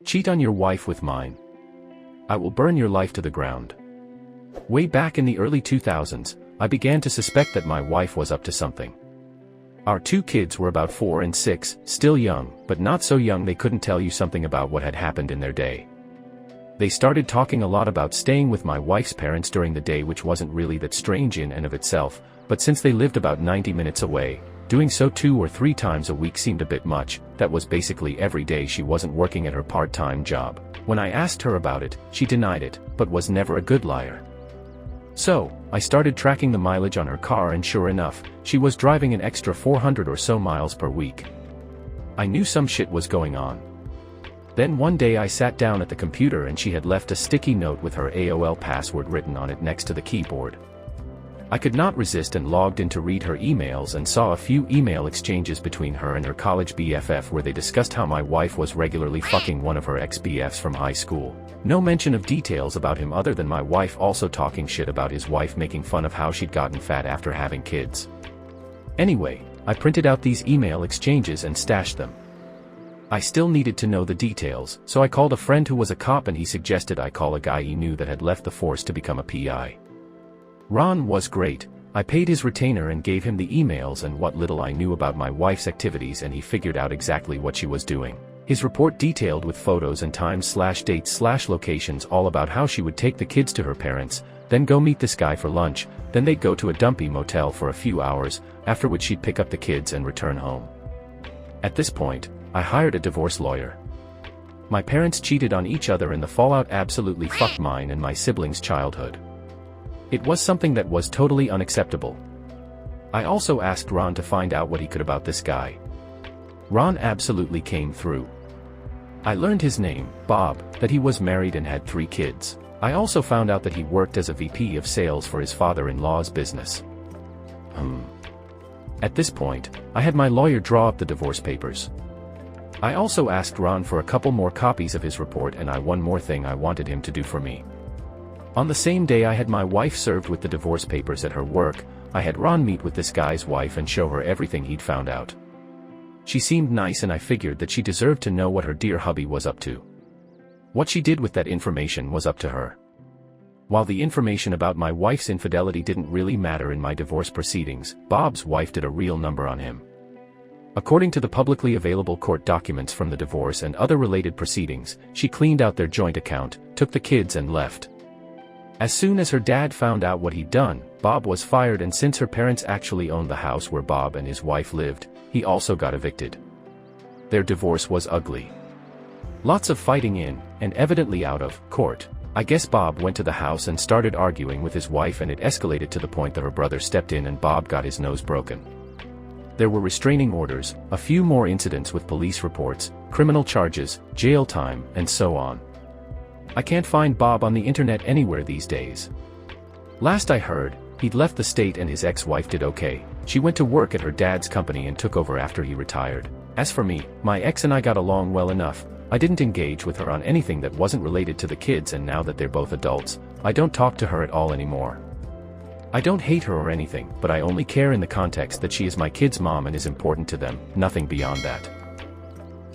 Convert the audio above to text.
Cheat on your wife with mine. I will burn your life to the ground. Way back in the early 2000s, I began to suspect that my wife was up to something. Our 2 kids were about 4 and 6, still young, but not so young they couldn't tell you something about what had happened in their day. They started talking a lot about staying with my wife's parents during the day, which wasn't really that strange in and of itself, but since they lived about 90 minutes away, doing so 2 or 3 times a week seemed a bit much. That was basically every day she wasn't working at her part-time job. When I asked her about it, she denied it, but was never a good liar. So, I started tracking the mileage on her car, and sure enough, she was driving an extra 400 or so miles per week. I knew some shit was going on. Then one day I sat down at the computer and she had left a sticky note with her AOL password written on it next to the keyboard. I could not resist and logged in to read her emails and saw a few email exchanges between her and her college BFF where they discussed how my wife was regularly fucking one of her ex-BFs from high school. No mention of details about him other than my wife also talking shit about his wife, making fun of how she'd gotten fat after having kids. Anyway, I printed out these email exchanges and stashed them. I still needed to know the details, so I called a friend who was a cop and he suggested I call a guy he knew that had left the force to become a PI. Ron was great. I paid his retainer and gave him the emails and what little I knew about my wife's activities, and he figured out exactly what she was doing. His report detailed with photos and times/dates/locations all about how she would take the kids to her parents, then go meet this guy for lunch, then they'd go to a dumpy motel for a few hours, after which she'd pick up the kids and return home. At this point, I hired a divorce lawyer. My parents cheated on each other and the fallout absolutely fucked mine and my siblings' childhood. It was something that was totally unacceptable. I also asked Ron to find out what he could about this guy. Ron absolutely came through. I learned his name, Bob, that he was married and had 3 kids. I also found out that he worked as a VP of sales for his father-in-law's business. At this point, I had my lawyer draw up the divorce papers. I also asked Ron for a couple more copies of his report, and one more thing I wanted him to do for me. On the same day I had my wife served with the divorce papers at her work, I had Ron meet with this guy's wife and show her everything he'd found out. She seemed nice and I figured that she deserved to know what her dear hubby was up to. What she did with that information was up to her. While the information about my wife's infidelity didn't really matter in my divorce proceedings, Bob's wife did a real number on him. According to the publicly available court documents from the divorce and other related proceedings, she cleaned out their joint account, took the kids and left. As soon as her dad found out what he'd done, Bob was fired, and since her parents actually owned the house where Bob and his wife lived, he also got evicted. Their divorce was ugly. Lots of fighting in, and evidently out of, court. I guess Bob went to the house and started arguing with his wife, and it escalated to the point that her brother stepped in and Bob got his nose broken. There were restraining orders, a few more incidents with police reports, criminal charges, jail time, and so on. I can't find Bob on the internet anywhere these days. Last I heard, he'd left the state and his ex-wife did okay. She went to work at her dad's company and took over after he retired. As for me, my ex and I got along well enough. I didn't engage with her on anything that wasn't related to the kids, and now that they're both adults, I don't talk to her at all anymore. I don't hate her or anything, but I only care in the context that she is my kids' mom and is important to them, nothing beyond that.